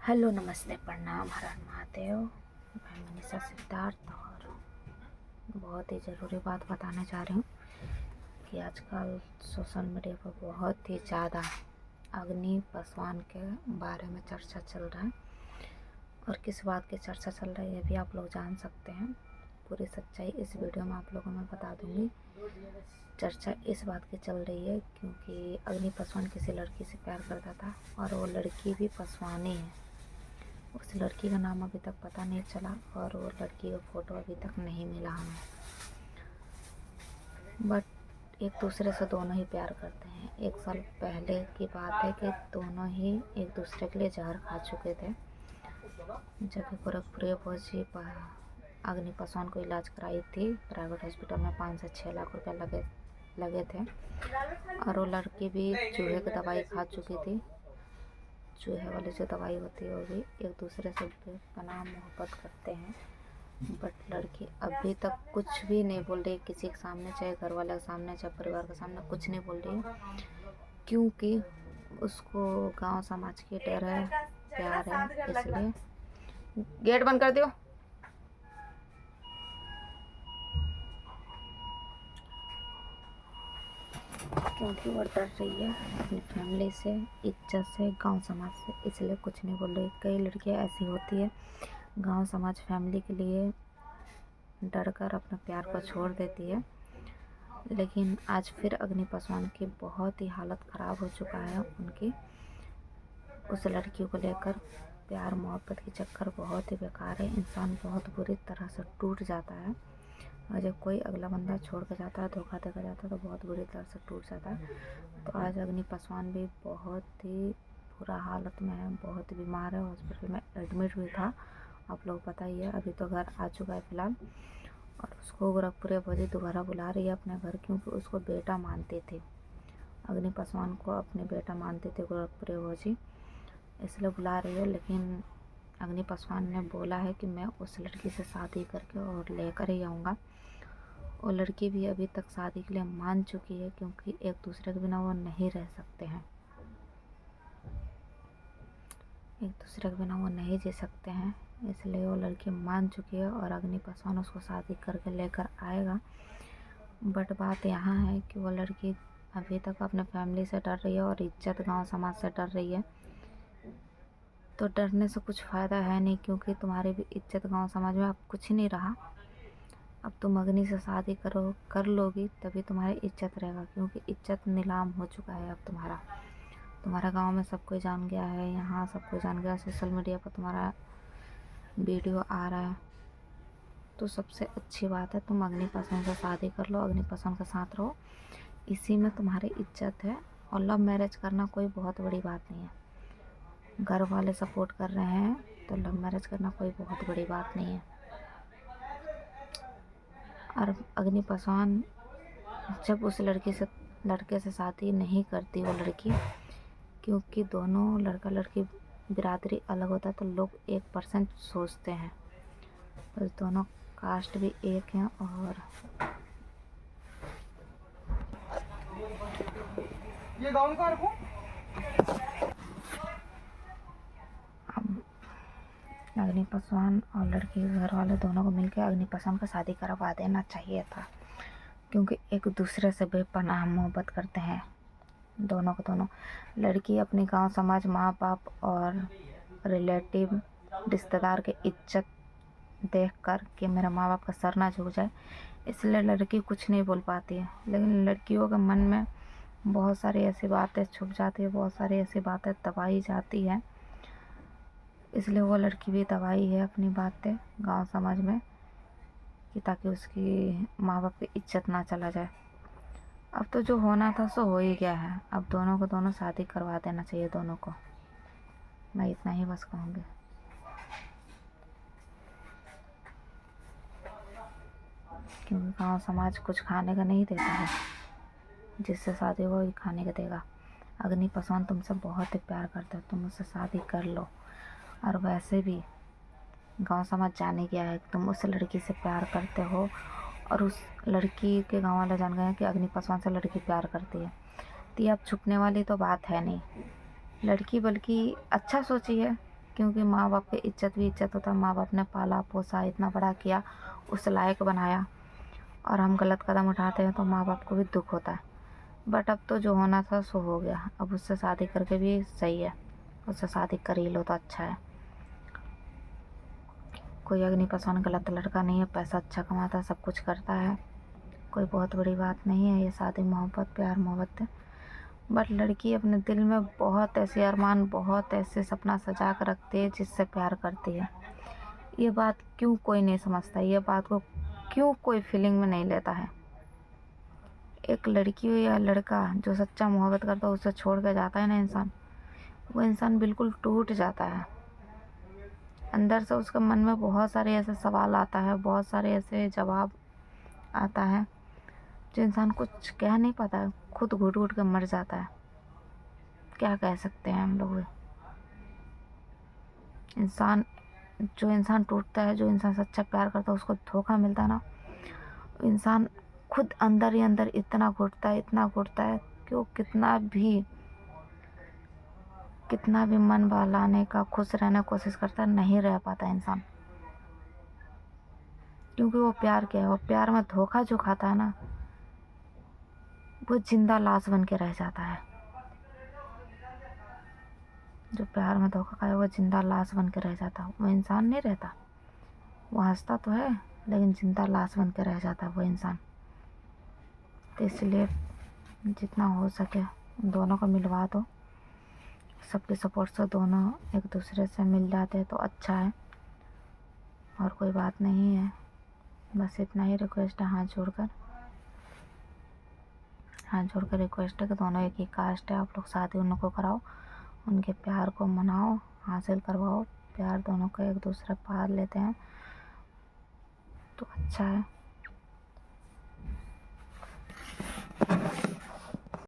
Hello, नमस्ते, प्रणाम, हर हर महादेव। मैं मनीषा सिद्धार्थ और बहुत ही ज़रूरी बात बताने जा रही हूँ कि आजकल सोशल मीडिया पर बहुत ही ज़्यादा अग्नि पासवान के बारे में चर्चा चल रहा है। और किस बात की चर्चा चल रही है ये भी आप लोग जान सकते हैं। पूरी सच्चाई इस वीडियो में आप लोगों में बता दूँगी। चर्चा इस बात की चल रही है क्योंकि अग्नि पासवान किसी लड़की से प्यार करता था और वो लड़की भी पासवानी है। उस लड़की का नाम अभी तक पता नहीं चला और वो लड़की का फ़ोटो अभी तक नहीं मिला हमें। बट एक दूसरे से दोनों ही प्यार करते हैं। 1 साल पहले की बात है कि दोनों ही एक दूसरे के लिए जहर खा चुके थे। जब गोरखपुर पहुँची अग्नि पासवान को इलाज कराई थी प्राइवेट हॉस्पिटल में 5 से 6 लाख रुपए लगे थे। और वो लड़की भी चूहे की दवाई खा चुकी थी। चूहे वाली जो दवाई होती है वो भी एक दूसरे से बेपनाह मोहब्बत करते हैं। बट लड़की अभी तक कुछ भी नहीं बोल रही किसी के सामने, चाहे घर वाले के सामने चाहे परिवार के सामने, कुछ नहीं बोल रही क्योंकि उसको गांव समाज की डर है, प्यार है। इसलिए गेट बंद कर दियो। क्योंकि वो डर रही है अपनी फैमिली से, इज्जत से, गांव समाज से, इसलिए कुछ नहीं बोल रही। कई लड़कियां ऐसी होती है गांव समाज फैमिली के लिए डर कर अपने प्यार को छोड़ देती है। लेकिन आज फिर अग्नि पासवान की बहुत ही हालत ख़राब हो चुका है उनकी। उस लड़की को लेकर प्यार मोहब्बत के चक्कर बहुत ही बेकार है। इंसान बहुत बुरी तरह से टूट जाता है और जब कोई अगला बंदा छोड़ कर जाता है, धोखा देकर जाता है तो बहुत बुरी तरह से टूट जाता है। तो आज अग्नि पासवान भी बहुत ही बुरा हालत में है, बहुत बीमार है, हॉस्पिटल में एडमिट भी था। आप लोग पता ही है, अभी तो घर आ चुका है फ़िलहाल। और उसको गोरखपुर भौजी दोबारा बुला रही है अपने घर क्योंकि उसको बेटा मानती थी। अग्नि पासवान को अपने बेटा मानते थे गोरखपुर भौजी, इसलिए बुला रही है। लेकिन अग्नि पासवान ने बोला है कि मैं उस लड़की से शादी करके और लेकर ही आऊँगा। वो लड़की भी अभी तक शादी के लिए मान चुकी है क्योंकि एक दूसरे के बिना वो नहीं रह सकते हैं, एक दूसरे के बिना वो नहीं जी सकते हैं। इसलिए वो लड़की मान चुकी है और अग्नि पासवान उसको शादी करके लेकर आएगा। बट बात यहाँ है कि वो लड़की अभी तक अपने फैमिली से डर रही है और इज्जत गांव समाज से डर रही है। तो डरने से कुछ फ़ायदा है नहीं क्योंकि तुम्हारी भी इज्जत गांव समाज में अब कुछ नहीं रहा। अब तुम अग्नि से शादी कर लोगी तभी तुम्हारी इज्जत रहेगा क्योंकि इज्जत नीलाम हो चुका है अब तुम्हारा गांव में सब कोई जान गया है, यहाँ सब कोई जान गया, सोशल मीडिया पर तुम्हारा वीडियो आ रहा है। तो सबसे अच्छी बात है तुम अग्नि पासवान से शादी कर लो, अग्नि पासवान के साथ रहो, इसी में तुम्हारी इज्जत है। और लव मैरिज करना कोई बहुत बड़ी बात नहीं है। घर वाले सपोर्ट कर रहे हैं तो लव मैरिज करना कोई बहुत बड़ी बात नहीं है। और अग्नि पासवान जब उस लड़के से शादी नहीं करती वो लड़की, क्योंकि दोनों लड़का लड़की बिरादरी अलग होता है तो लोग 1% सोचते हैं, बस दोनों कास्ट भी एक हैं। और ये गाउन का रखो। अग्नि पासवान और लड़की के घर वाले दोनों को मिलकर अग्नि पासवान का शादी करवा देना चाहिए था क्योंकि एक दूसरे से बेपनाह मोहब्बत करते हैं दोनों को दोनों। लड़की अपने गांव समाज, माँ बाप और रिलेटिव रिश्तेदार की इज्जत देखकर कि मेरा माँ बाप का सर ना झुक जाए, इसलिए लड़की कुछ नहीं बोल पाती है। लेकिन लड़कियों के मन में बहुत सारी ऐसी बातें छुप जाती है, बहुत सारी ऐसी बातें दबाई जाती है, इसलिए वो लड़की भी दबाई है अपनी बातें गांव समाज में कि ताकि उसकी माँ बाप की इज्जत ना चला जाए। अब तो जो होना था सो हो ही गया है। अब दोनों को दोनों शादी करवा देना चाहिए दोनों को। मैं इतना ही बस कहूँगी। क्योंकि गांव समाज कुछ खाने का नहीं देता है, जिससे शादी हो वही खाने का देगा। अग्नि पासवान तुमसे बहुत ही प्यार करता है, तुम उससे शादी कर लो। और वैसे भी गांव समाज जाने गया है तुम उस लड़की से प्यार करते हो और उस लड़की के गांव वाले जान गए हैं कि अग्नि पासवान से लड़की प्यार करती है। तो अब छुपने वाली तो बात है नहीं। लड़की बल्कि अच्छा सोची है क्योंकि माँ बाप की इज्जत भी इज्जत होता है। माँ बाप ने पाला पोसा, इतना बड़ा किया, उस लायक बनाया, और हम गलत कदम उठाते हैं तो माँ बाप को भी दुख होता है। बट अब तो जो होना था सो हो गया। अब उससे शादी करके भी सही है, उससे शादी कर ही लो तो अच्छा है। कोई अग्निपसंद गलत लड़का नहीं है, पैसा अच्छा कमाता है, सब कुछ करता है, कोई बहुत बड़ी बात नहीं है ये शादी मोहब्बत प्यार मोहब्बत है। बट लड़की अपने दिल में बहुत ऐसे अरमान, बहुत ऐसे सपना सजा कर रखती है जिससे प्यार करती है। ये बात क्यों कोई नहीं समझता, ये बात को क्यों कोई फीलिंग में नहीं लेता है। एक लड़की हो या लड़का जो सच्चा मोहब्बत करता है, उसे छोड़ कर जाता है ना इंसान, वो इंसान बिल्कुल टूट जाता है। अंदर से उसके मन में बहुत सारे ऐसे सवाल आता है, बहुत सारे ऐसे जवाब आता है जो इंसान कुछ कह नहीं पाता है, खुद घुट घुट कर मर जाता है। क्या कह सकते हैं हम लोग। इंसान टूटता है, जो इंसान सच्चा प्यार करता है, उसको धोखा मिलता है ना, इंसान खुद अंदर ही अंदर इतना घुटता है, इतना घुटता है कि वो कितना भी मन बहलाने का, खुश रहने की कोशिश करता है, नहीं रह पाता इंसान। क्योंकि वो प्यार क्या है, वो प्यार में धोखा जो खाता है ना, वो जिंदा लाश बन के रह जाता है। जो प्यार में धोखा खाए वो जिंदा लाश बन के रह जाता, वो इंसान नहीं रहता। वो हंसता तो है लेकिन जिंदा लाश बन के रह जाता है वो इंसान। तो इसलिए जितना हो सके दोनों को मिलवा दो, सबके सपोर्ट से दोनों एक दूसरे से मिल जाते हैं तो अच्छा है, और कोई बात नहीं है। बस इतना ही रिक्वेस्ट है, हाथ जोड़कर रिक्वेस्ट है कि दोनों एक ही कास्ट है, आप लोग शादी उनको कराओ, उनके प्यार को मनाओ, हासिल करवाओ। प्यार दोनों को एक दूसरे पार लेते हैं तो अच्छा है।